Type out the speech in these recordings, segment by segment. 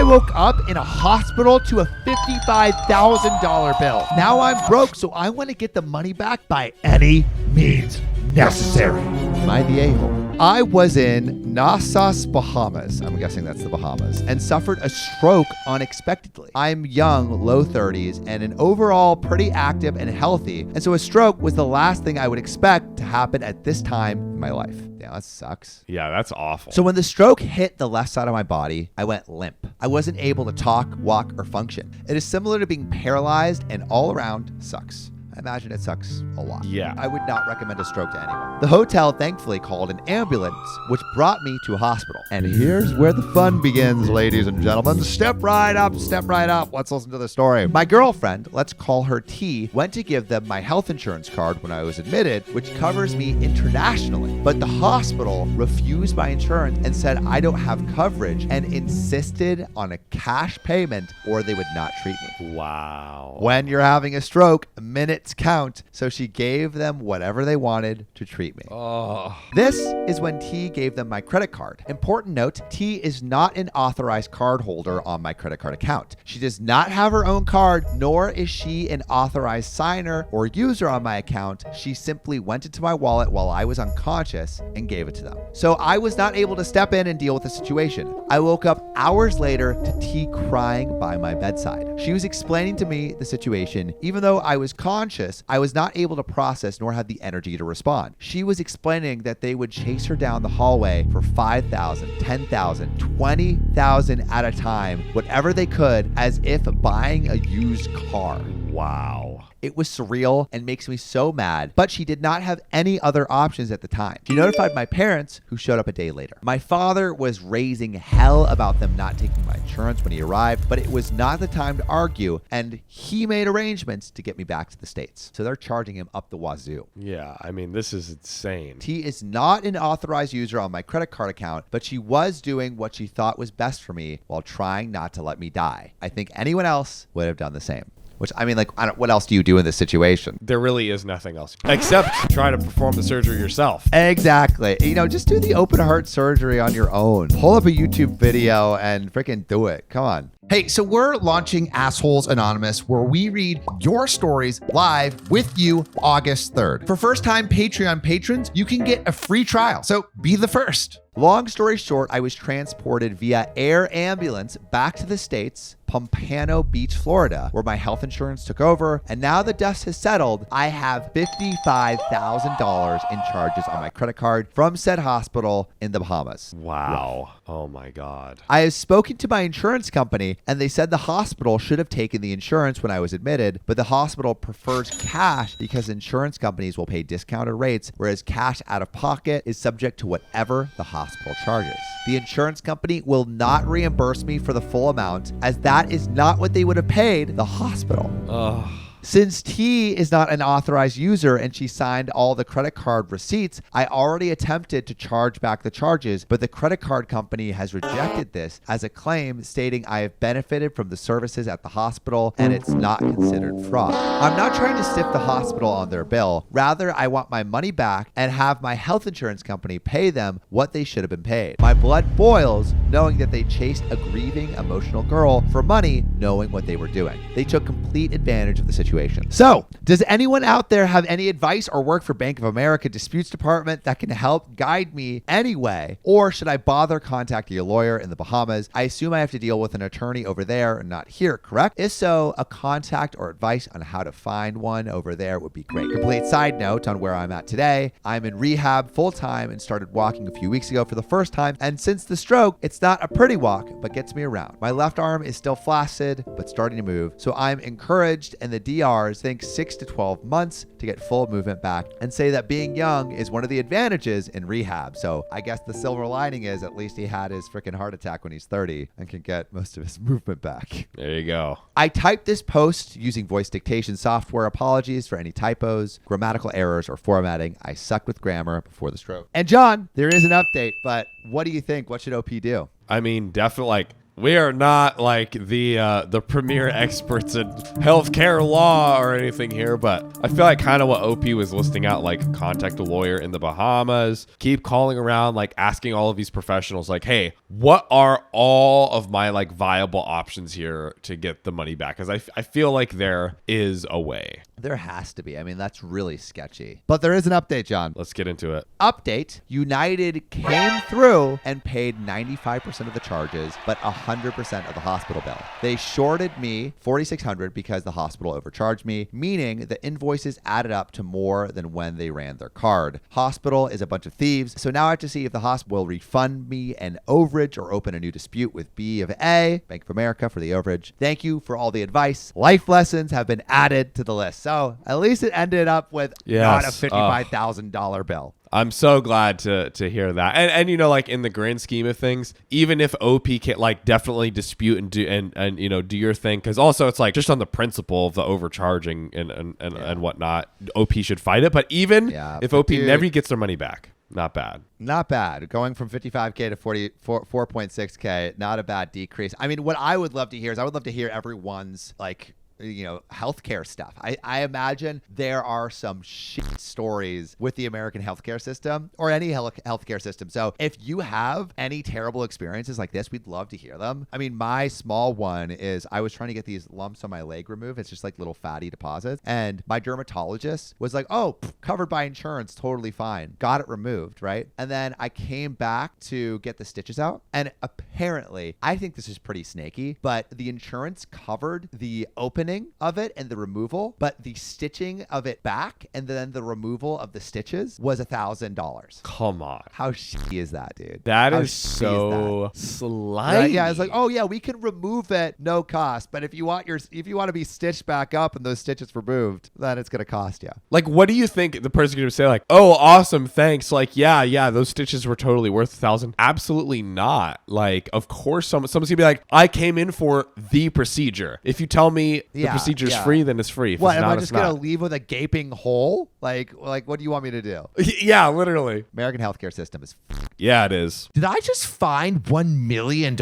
woke up in a hospital to a $55,000 bill. Now I'm broke, so I want to get the money back by any means necessary. Am I the a-hole? I was in Nassau, Bahamas. I'm guessing that's the Bahamas, and suffered a stroke unexpectedly. I'm young, low 30s, and an overall pretty active and healthy. And so a stroke was the last thing I would expect to happen at this time in my life. Yeah, that sucks. Yeah, that's awful. So when the stroke hit the left side of my body, I went limp. I wasn't able to talk, walk, or function. It is similar to being paralyzed and all around sucks. I imagine it sucks a lot. Yeah. I would not recommend a stroke to anyone. The hotel thankfully called an ambulance, which brought me to a hospital. And here's where the fun begins, ladies and gentlemen. Step right up, step right up. Let's listen to the story. My girlfriend, let's call her T, went to give them my health insurance card when I was admitted, which covers me internationally. But the hospital refused my insurance and said I don't have coverage and insisted on a cash payment or they would not treat me. Wow. When you're having a stroke, minutes count, so she gave them whatever they wanted to treat me. Oh. This is when T gave them my credit card. Important note, T is not an authorized card holder on my credit card account. She does not have her own card, nor is she an authorized signer or user on my account. She simply went into my wallet while I was unconscious and gave it to them. So I was not able to step in and deal with the situation. I woke up hours later to T crying by my bedside. She was explaining to me the situation. Even though I was conscious, I was not able to process nor had the energy to respond. She was explaining that they would chase her down the hallway for $5,000, $10,000, $20,000 at a time, whatever they could, as if buying a used car. Wow. It was surreal and makes me so mad, but she did not have any other options at the time. She notified my parents, who showed up a day later. My father was raising hell about them not taking my insurance when he arrived, but it was not the time to argue, and he made arrangements to get me back to the States. So they're charging him up the wazoo. Yeah, I mean, this is insane. T is not an authorized user on my credit card account, but she was doing what she thought was best for me while trying not to let me die. I think anyone else would have done the same. Which, I mean, like, what else do you do in this situation? There really is nothing else except try to perform the surgery yourself. Exactly. You know, just do the open heart surgery on your own. Pull up a YouTube video and freaking do it. Come on. Hey, so we're launching Assholes Anonymous, where we read your stories live with you August 3rd. For first-time Patreon patrons, you can get a free trial. So be the first. Long story short, I was transported via air ambulance back to the States, Pompano Beach, Florida, where my health insurance took over. And now the dust has settled, I have $55,000 in charges on my credit card from said hospital in the Bahamas. Wow. Oh my God. I have spoken to my insurance company and they said the hospital should have taken the insurance when I was admitted, but the hospital prefers cash because insurance companies will pay discounted rates, whereas cash out of pocket is subject to whatever the hospital charges. The insurance company will not reimburse me for the full amount, as that is not what they would have paid the hospital. Ugh. Since T is not an authorized user and she signed all the credit card receipts, I already attempted to charge back the charges, but the credit card company has rejected this as a claim, stating I have benefited from the services at the hospital and it's not considered fraud. I'm not trying to stiff the hospital on their bill. Rather, I want my money back and have my health insurance company pay them what they should have been paid. My blood boils knowing that they chased a grieving, emotional girl for money, knowing what they were doing. They took complete advantage of the situation. So, does anyone out there have any advice or work for Bank of America Disputes Department that can help guide me anyway? Or should I bother contacting a lawyer in the Bahamas? I assume I have to deal with an attorney over there and not here, correct? If so, a contact or advice on how to find one over there would be great. Complete side note on where I'm at today. I'm in rehab full-time and started walking a few weeks ago for the first time. And since the stroke, it's not a pretty walk, but gets me around. My left arm is still flaccid, but starting to move. So I'm encouraged, and the DRs think 6 to 12 months to get full movement back, and say that being young is one of the advantages in rehab. So I guess the silver lining is at least he had his freaking heart attack when he's 30 and can get most of his movement back. There you go. I typed this post using voice dictation software. Apologies for any typos, grammatical errors, or formatting. I sucked with grammar before the stroke. And John, there is an update, but what do you think? What should OP do? I mean, definitely, like, We are not like the premier experts in healthcare law or anything here, but I feel like kind of what OP was listing out, like contact a lawyer in the Bahamas, keep calling around, like asking all of these professionals, like, hey, what are all of my like viable options here to get the money back? Because I feel like there is a way. There has to be. I mean, that's really sketchy. But there is an update, John. Let's get into it. Update. United came through and paid 95% of the charges, but 100% of the hospital bill. They shorted me $4,600 because the hospital overcharged me, meaning the invoices added up to more than when they ran their card. Hospital is a bunch of thieves, so now I have to see if the hospital will refund me an overage or open a new dispute with B of A, Bank of America, for the overage. Thank you for all the advice. Life lessons have been added to the list. So at least it ended up with not a $55,000 bill. I'm so glad to hear that. And you know, like in the grand scheme of things, even if OP can like definitely dispute and do and you know do your thing, because also it's like just on the principle of the overcharging and whatnot, OP should fight it. But even if OP never gets their money back, not bad. Not bad. Going from 55K to 4.6K, not a bad decrease. I mean, what I would love to hear is I would love to hear everyone's like, you know, healthcare stuff. I imagine there are some shit stories with the American healthcare system or any healthcare system. So if you have any terrible experiences like this, we'd love to hear them. I mean, my small one is I was trying to get these lumps on my leg removed. It's just like little fatty deposits. And my dermatologist was like, oh, covered by insurance, totally fine. Got it removed, right? And then I came back to get the stitches out. And apparently, I think this is pretty snaky, but the insurance covered the opening of it and the removal, but the stitching of it back and then the removal of the stitches was $1,000. Come on. How shitty is that, dude? That is so slimy. Right? Yeah, it's like, oh yeah, we can remove it, no cost. But if you want to be stitched back up and those stitches removed, then it's gonna cost you. Like, what do you think the person's gonna say? Like, oh, awesome, thanks. Like, yeah, those stitches were totally worth $1,000. Absolutely not. Like, of course, someone's gonna be like, I came in for the procedure. If you tell me the procedure's free, then it's free. If what, it's am not, I just gonna leave with a gaping hole? Like, what do you want me to do? Yeah, literally. American healthcare system is. Yeah, it is. Did I just find $1 million?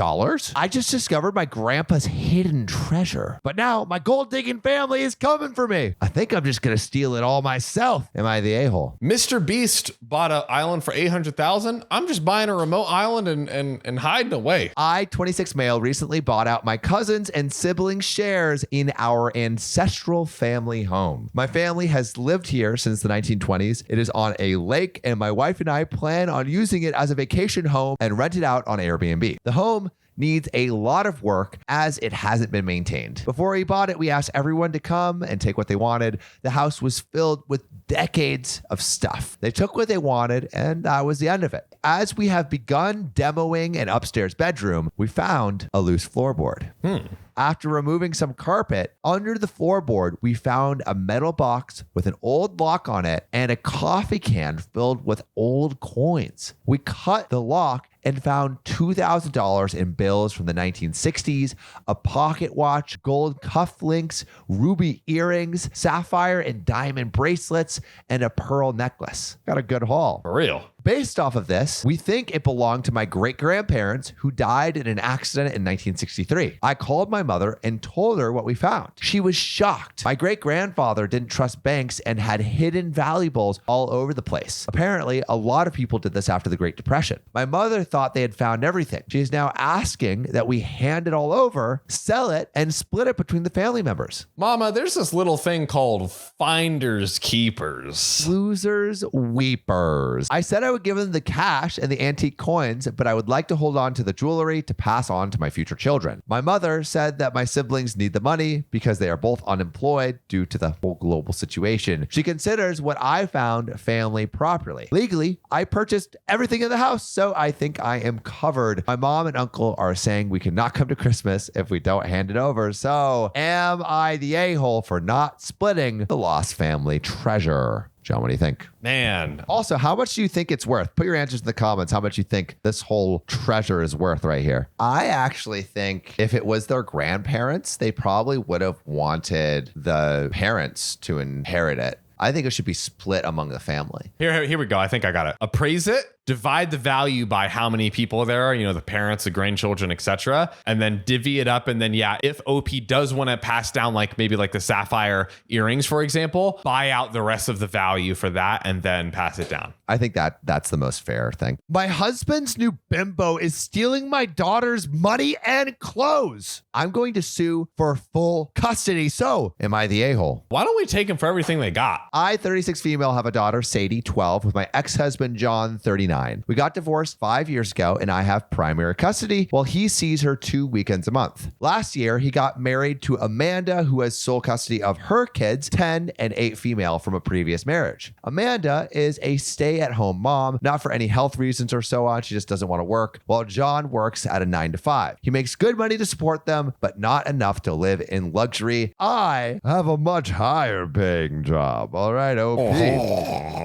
I just discovered my grandpa's hidden treasure. But now my gold digging family is coming for me. I think I'm just gonna steal it all myself. Am I the a-hole? Mr. Beast bought an island for $800,000. I'm just buying a remote island and hiding away. I, 26 male, recently bought out my cousins and siblings' shares in our ancestral family home. My family has lived here since the 1920s. It is on a lake, and my wife and I plan on using it as a vacation home and rent it out on Airbnb. The home needs a lot of work as it hasn't been maintained. Before we bought it, we asked everyone to come and take what they wanted. The house was filled with decades of stuff. They took what they wanted, and that was the end of it. As we have begun demoing an upstairs bedroom, we found a loose floorboard. After removing some carpet, under the floorboard, we found a metal box with an old lock on it and a coffee can filled with old coins. We cut the lock and found $2,000 in bills from the 1960s, a pocket watch, gold cufflinks, ruby earrings, sapphire and diamond bracelets, and a pearl necklace. Got a good haul. For real. Based off of this, we think it belonged to my great-grandparents who died in an accident in 1963. I called my mother and told her what we found. She was shocked. My great-grandfather didn't trust banks and had hidden valuables all over the place. Apparently, a lot of people did this after the Great Depression. My mother thought they had found everything. She is now asking that we hand it all over, sell it, and split it between the family members. Mama, there's this little thing called finders keepers. Losers weepers. I said I would give them the cash and the antique coins, but I would like to hold on to the jewelry to pass on to my future children. My mother said that my siblings need the money because they are both unemployed due to the whole global situation. She considers what I found family property. Legally, I purchased everything in the house, so I think I am covered. My mom and uncle are saying we cannot come to Christmas if we don't hand it over. So am I the a-hole for not splitting the lost family treasure? John, what do you think? Man. Also, how much do you think it's worth? Put your answers in the comments. How much you think this whole treasure is worth right here? I actually think if it was their grandparents, they probably would have wanted the parents to inherit it. I think it should be split among the family. Here we go. I think I got it. Appraise it divide the value by how many people there are, the parents, the grandchildren, etc., and then divvy it up. And then, if OP does want to pass down maybe the sapphire earrings, for example, buy out the rest of the value for that and then pass it down. I think that's the most fair thing. My husband's new bimbo is stealing my daughter's money and clothes. I'm going to sue for full custody. So, am I the a-hole? Why don't we take them for everything they got? I, 36 female, have a daughter, Sadie, 12, with my ex-husband, John, 39. We got divorced 5 years ago, and I have primary custody while he sees her 2 weekends a month. Last year, he got married to Amanda, who has sole custody of her kids, 10 and 8 female, from a previous marriage. Amanda is a stay-at-home mom, not for any health reasons or so on. She just doesn't want to work, while John works at a 9 to 5. He makes good money to support them, but not enough to live in luxury. I have a much higher paying job. All right, OP.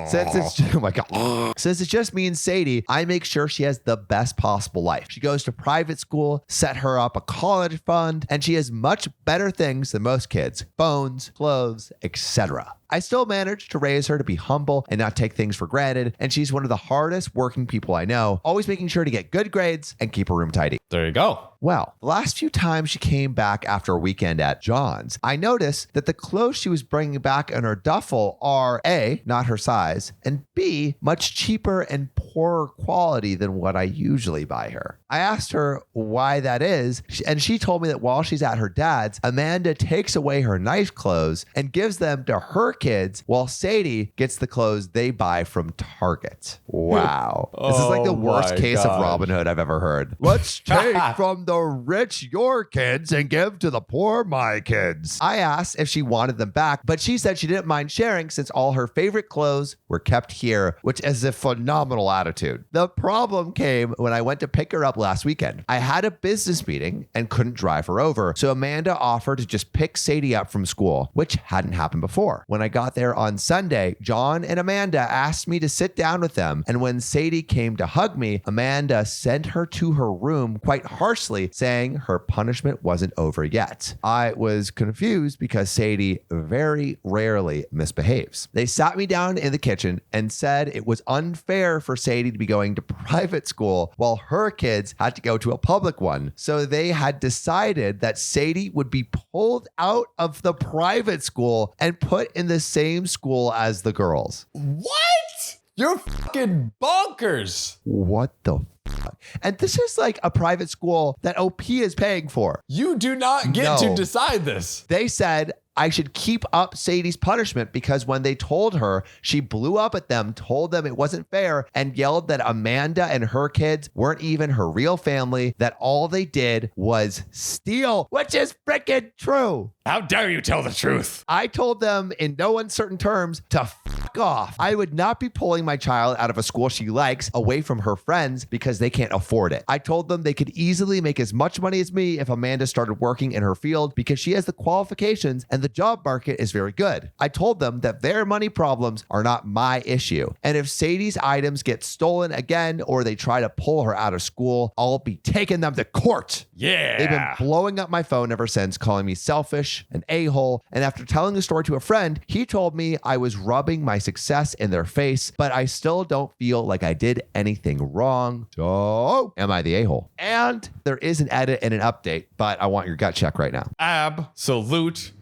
Since it's, oh my God. Since it's just me and Sadie, I make sure she has the best possible life. She goes to private school, set her up a college fund, and she has much better things than most kids: phones, clothes, etc. I still manage to raise her to be humble and not take things for granted, and she's one of the hardest working people I know, always making sure to get good grades and keep her room tidy. There you go. Well, the last few times she came back after a weekend at John's, I noticed that the clothes she was bringing back in her duffel are A, not her size, and B, much cheaper and poorer quality than what I usually buy her. I asked her why that is, and she told me that while she's at her dad's, Amanda takes away her nice clothes and gives them to her kids, while Sadie gets the clothes they buy from Target. Wow. This is like the worst case of Robin Hood I've ever heard. Let's take from the rich your kids and give to the poor my kids. I asked if she wanted them back, but she said she didn't mind sharing since all her favorite clothes were kept here, which is a phenomenal attitude. The problem came when I went to pick her up last weekend. I had a business meeting and couldn't drive her over, so Amanda offered to just pick Sadie up from school, which hadn't happened before. When I got there on Sunday, John and Amanda asked me to sit down with them, and when Sadie came to hug me, Amanda sent her to her room quite harshly, saying her punishment wasn't over yet. I was confused because Sadie very rarely misbehaves. They sat me down in the kitchen and said it was unfair for Sadie to be going to private school while her kids had to go to a public one. So they had decided that Sadie would be pulled out of the private school and put in the same school as the girls. What? You're fucking bonkers. What the fuck? And this is like a private school that OP is paying for. You do not get to decide this. They said I should keep up Sadie's punishment because when they told her, she blew up at them, told them it wasn't fair, and yelled that Amanda and her kids weren't even her real family, that all they did was steal, which is freaking true. How dare you tell the truth? I told them in no uncertain terms to fuck off. I would not be pulling my child out of a school she likes away from her friends because they can't afford it. I told them they could easily make as much money as me if Amanda started working in her field because she has the qualifications and the job market is very good. I told them that their money problems are not my issue. And if Sadie's items get stolen again or they try to pull her out of school, I'll be taking them to court. Yeah. They've been blowing up my phone ever since, calling me selfish, an a-hole. And after telling the story to a friend, he told me I was rubbing my success in their face, but I still don't feel like I did anything wrong. So, am I the a-hole? And there is an edit and an update, but I want your gut check right now. Absolutely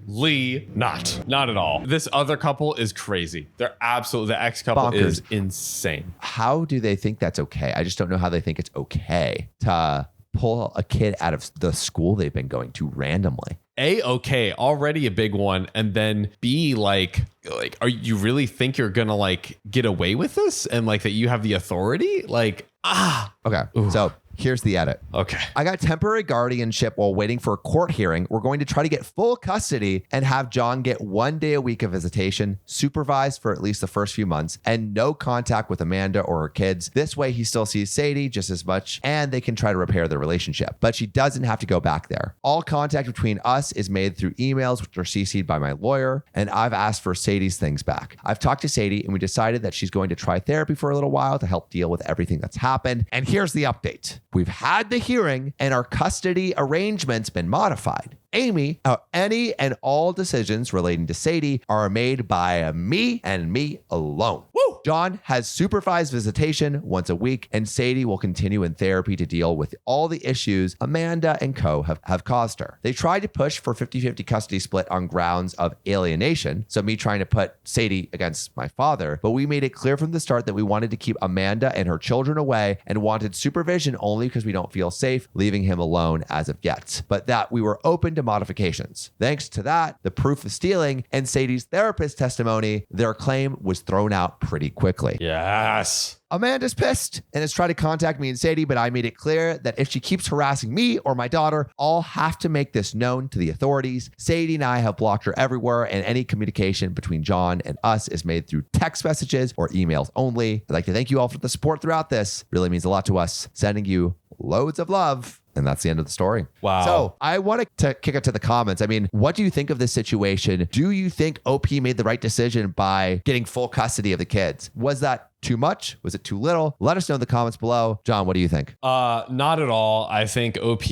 not. Not at all. This other couple is crazy. They're absolutely, the ex couple Bonkers. is insane. How do they think that's okay? I just don't know how they think it's okay to pull a kid out of the school they've been going to randomly. A, okay, already a big one. And then B, like, are you really think you're gonna like get away with this and like that you have the authority? Like, Okay. Ooh. So here's the edit. Okay. I got temporary guardianship while waiting for a court hearing. We're going to try to get full custody and have John get 1 day a week of visitation, supervised for at least the first few months, and no contact with Amanda or her kids. This way, he still sees Sadie just as much, and they can try to repair their relationship. But she doesn't have to go back there. All contact between us is made through emails, which are CC'd by my lawyer, and I've asked for Sadie's things back. I've talked to Sadie, and we decided that she's going to try therapy for a little while to help deal with everything that's happened. And here's the update. We've had the hearing and our custody arrangement's been modified. Amy, any and all decisions relating to Sadie are made by me and me alone. Woo! John has supervised visitation once a week, and Sadie will continue in therapy to deal with all the issues Amanda and co have caused her. They tried to push for 50-50 custody split on grounds of alienation, so me trying to put Sadie against my father, but we made it clear from the start that we wanted to keep Amanda and her children away and wanted supervision only because we don't feel safe leaving him alone as of yet, but that we were open to modifications. Thanks to that, the proof of stealing, and Sadie's therapist testimony, their claim was thrown out pretty quickly. Yes. Amanda's pissed and has tried to contact me and Sadie, but I made it clear that if she keeps harassing me or my daughter, I'll have to make this known to the authorities. Sadie and I have blocked her everywhere, and any communication between John and us is made through text messages or emails only. I'd like to thank you all for the support throughout this. Really means a lot to us. Sending you loads of love. And that's the end of the story. Wow. So I want to kick it to the comments. I mean, what do you think of this situation? Do you think OP made the right decision by getting full custody of the kids? Was that too much? Was it too little? Let us know in the comments below. John, what do you think? Not at all. I think OP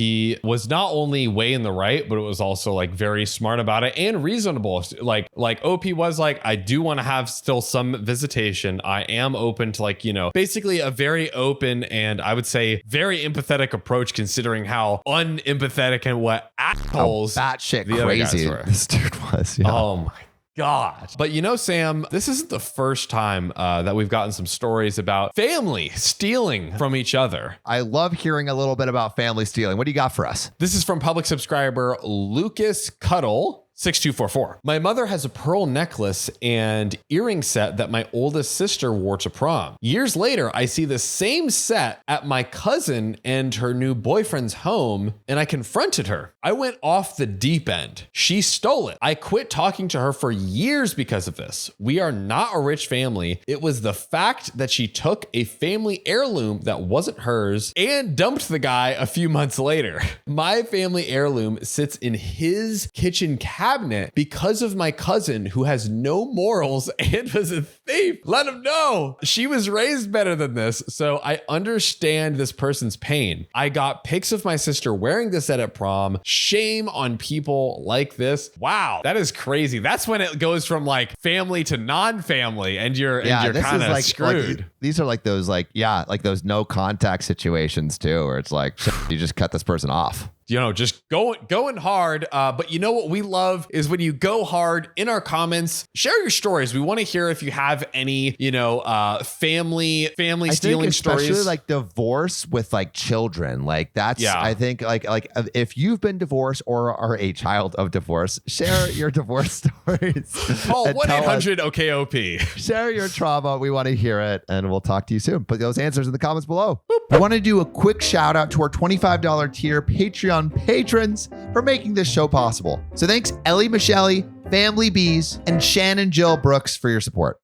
was not only way in the right, but it was also like very smart about it and reasonable. Like OP was like, I do want to have still some visitation. I am open to basically a very open and I would say very empathetic approach, considering how unempathetic and what assholes batshit the other guys crazy were. this dude was. Yeah. Oh my God. But Sam, this isn't the first time that we've gotten some stories about family stealing from each other. I love hearing a little bit about family stealing. What do you got for us? This is from public subscriber Lucas Cuddle. 6244. My mother has a pearl necklace and earring set that my oldest sister wore to prom. Years later, I see the same set at my cousin and her new boyfriend's home, and I confronted her. I went off the deep end. She stole it. I quit talking to her for years because of this. We are not a rich family. It was the fact that she took a family heirloom that wasn't hers and dumped the guy a few months later. My family heirloom sits in his kitchen cabinet because of my cousin who has no morals and was a thief. Let him know. She was raised better than this, so I understand this person's pain. I got pics of my sister wearing this at prom. Shame on people like this. Wow, that is crazy. That's when it goes from like family to non-family, and you're kind of screwed. These are like those those no contact situations too, where it's like you just cut this person off. Just going hard. But what we love is when you go hard in our comments. Share your stories. We want to hear if you have any, family stealing stories. Especially like divorce with like children. Like that's, Yeah. I think like if you've been divorced or are a child of divorce, share your divorce stories. Call and tell us- 1-800-OKOP. Share your trauma. We want to hear it, and we'll talk to you soon. Put those answers in the comments below. I want to do a quick shout out to our $25 tier Patreon patrons for making this show possible. So thanks Ellie Michelle, Family Bees, and Shannon Jill Brooks for your support.